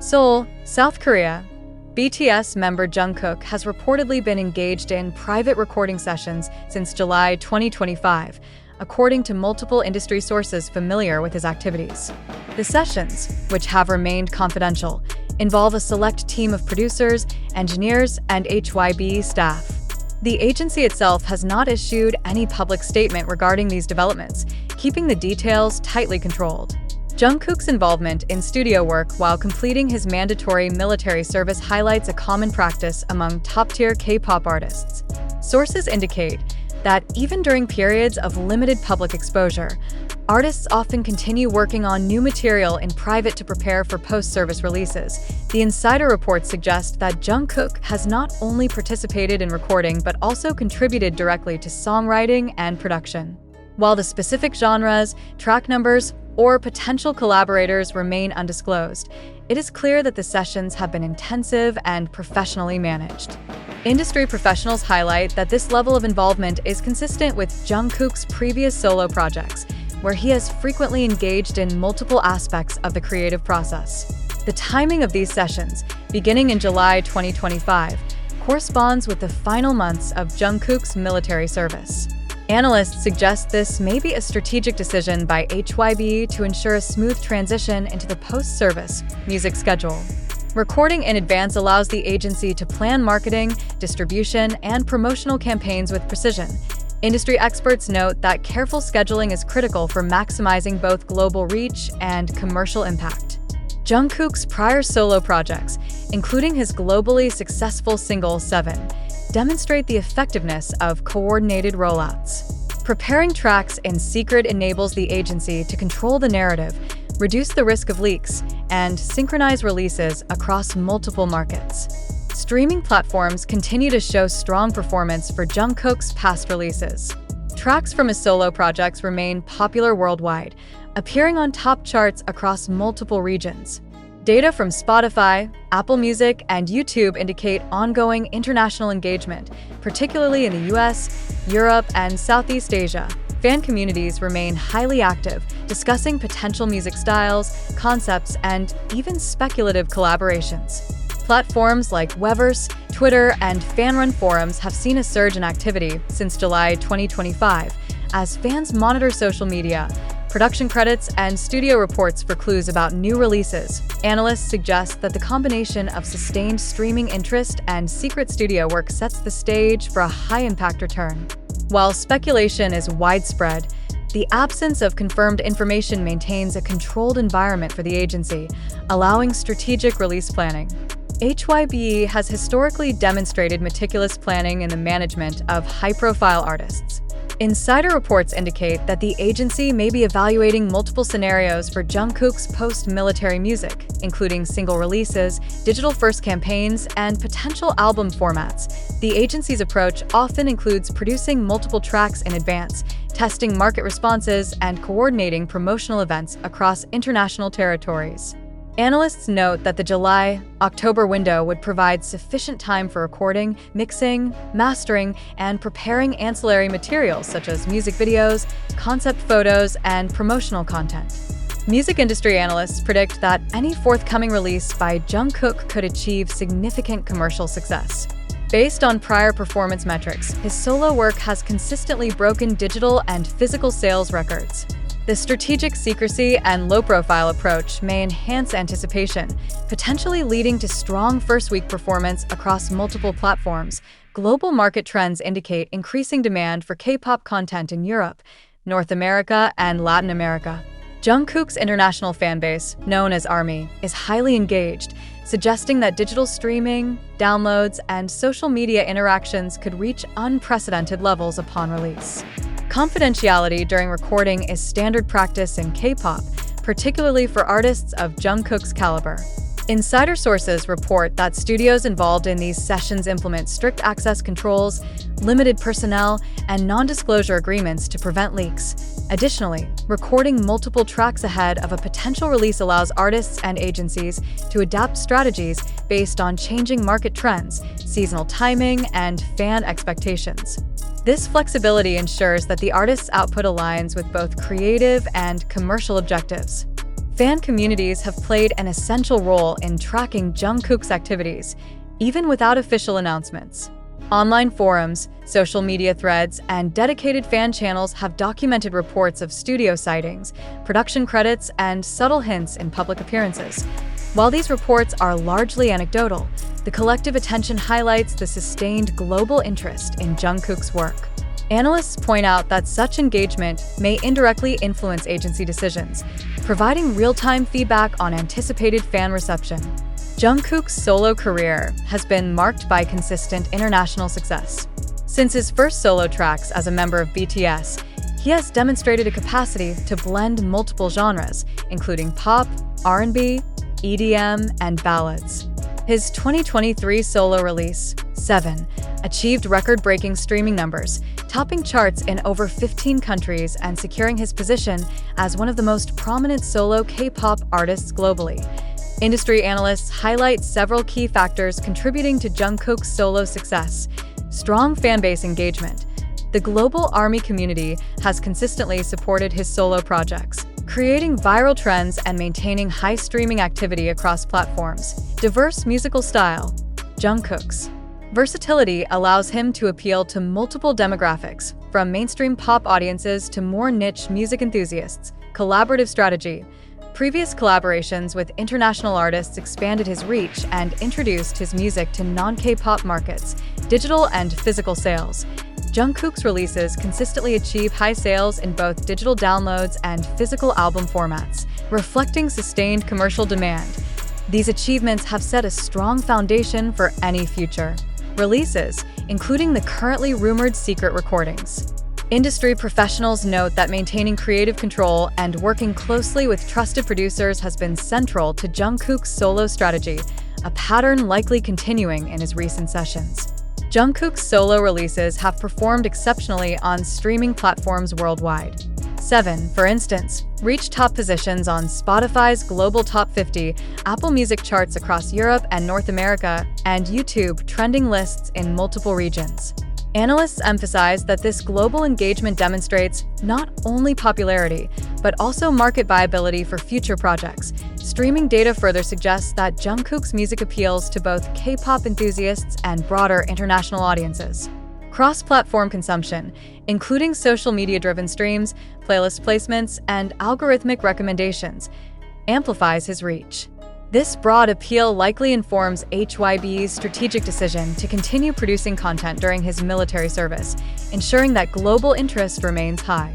Seoul, South Korea. BTS member Jungkook has reportedly been engaged in private recording sessions since July 2025, according to multiple industry sources familiar with his activities. The sessions, which have remained confidential, involve a select team of producers, engineers, and HYB staff. The agency itself has not issued any public statement regarding these developments, keeping the details tightly controlled. Jungkook's involvement in studio work while completing his mandatory military service highlights a common practice among top-tier K-pop artists. Sources indicate that even during periods of limited public exposure, artists often continue working on new material in private to prepare for post-service releases. The insider reports suggest that Jungkook has not only participated in recording but also contributed directly to songwriting and production. While the specific genres, track numbers, or potential collaborators remain undisclosed, it is clear that the sessions have been intensive and professionally managed. Industry professionals highlight that this level of involvement is consistent with Jungkook's previous solo projects, where he has frequently engaged in multiple aspects of the creative process. The timing of these sessions, beginning in July 2025, corresponds with the final months of Jungkook's military service. Analysts suggest this may be a strategic decision by HYB to ensure a smooth transition into the post-service music schedule. Recording in advance allows the agency to plan marketing, distribution, and promotional campaigns with precision. Industry experts note that careful scheduling is critical for maximizing both global reach and commercial impact. Jungkook's prior solo projects, including his globally successful single 7, demonstrate the effectiveness of coordinated rollouts. Preparing tracks in secret enables the agency to control the narrative, reduce the risk of leaks, and synchronize releases across multiple markets. Streaming platforms continue to show strong performance for Jungkook's past releases. Tracks from his solo projects remain popular worldwide, appearing on top charts across multiple regions. Data from Spotify, Apple Music, and YouTube indicate ongoing international engagement, particularly in the US, Europe, and Southeast Asia. Fan communities remain highly active, discussing potential music styles, concepts, and even speculative collaborations. Platforms like Weverse, Twitter, and fan-run forums have seen a surge in activity since July 2025, as fans monitor social media, production credits, and studio reports for clues about new releases. Analysts suggest that the combination of sustained streaming interest and secret studio work sets the stage for a high-impact return. While speculation is widespread, the absence of confirmed information maintains a controlled environment for the agency, allowing strategic release planning. HYB has historically demonstrated meticulous planning in the management of high-profile artists. Insider reports indicate that the agency may be evaluating multiple scenarios for Jungkook's post-military music, including single releases, digital-first campaigns, and potential album formats. The agency's approach often includes producing multiple tracks in advance, testing market responses, and coordinating promotional events across international territories. Analysts note that the July-October window would provide sufficient time for recording, mixing, mastering, and preparing ancillary materials such as music videos, concept photos, and promotional content. Music industry analysts predict that any forthcoming release by Jungkook could achieve significant commercial success. Based on prior performance metrics, his solo work has consistently broken digital and physical sales records. The strategic secrecy and low-profile approach may enhance anticipation, potentially leading to strong first-week performance across multiple platforms. Global market trends indicate increasing demand for K-pop content in Europe, North America, and Latin America. Jungkook's international fanbase, known as ARMY, is highly engaged, suggesting that digital streaming, downloads, and social media interactions could reach unprecedented levels upon release. Confidentiality during recording is standard practice in K-pop, particularly for artists of Jungkook's caliber. Insider sources report that studios involved in these sessions implement strict access controls, limited personnel, and non-disclosure agreements to prevent leaks. Additionally, recording multiple tracks ahead of a potential release allows artists and agencies to adapt strategies based on changing market trends, seasonal timing, and fan expectations. This flexibility ensures that the artist's output aligns with both creative and commercial objectives. Fan communities have played an essential role in tracking Jungkook's activities, even without official announcements. Online forums, social media threads, and dedicated fan channels have documented reports of studio sightings, production credits, and subtle hints in public appearances. While these reports are largely anecdotal, the collective attention highlights the sustained global interest in Jungkook's work. Analysts point out that such engagement may indirectly influence agency decisions, providing real-time feedback on anticipated fan reception. Jungkook's solo career has been marked by consistent international success. Since his first solo tracks as a member of BTS, he has demonstrated a capacity to blend multiple genres, including pop, R&B, EDM, and ballads. His 2023 solo release, 7, achieved record-breaking streaming numbers, topping charts in over 15 countries and securing his position as one of the most prominent solo K-pop artists globally. Industry analysts highlight several key factors contributing to Jungkook's solo success. Strong fanbase engagement. The global ARMY community has consistently supported his solo projects, creating viral trends and maintaining high streaming activity across platforms. Diverse musical style. Jungkook's versatility allows him to appeal to multiple demographics, from mainstream pop audiences to more niche music enthusiasts. Collaborative strategy. Previous collaborations with international artists expanded his reach and introduced his music to non-K-pop markets, digital and physical sales. Jungkook's releases consistently achieve high sales in both digital downloads and physical album formats, reflecting sustained commercial demand. These achievements have set a strong foundation for any future releases, including the currently rumored secret recordings. Industry professionals note that maintaining creative control and working closely with trusted producers has been central to Jungkook's solo strategy, a pattern likely continuing in his recent sessions. Jungkook's solo releases have performed exceptionally on streaming platforms worldwide. 7, for instance, reached top positions on Spotify's Global Top 50, Apple Music charts across Europe and North America, and YouTube trending lists in multiple regions. Analysts emphasize that this global engagement demonstrates not only popularity, but also market viability for future projects. Streaming data further suggests that Jungkook's music appeals to both K-pop enthusiasts and broader international audiences. Cross-platform consumption, including social media-driven streams, playlist placements, and algorithmic recommendations, amplifies his reach. This broad appeal likely informs HYB's strategic decision to continue producing content during his military service, ensuring that global interest remains high.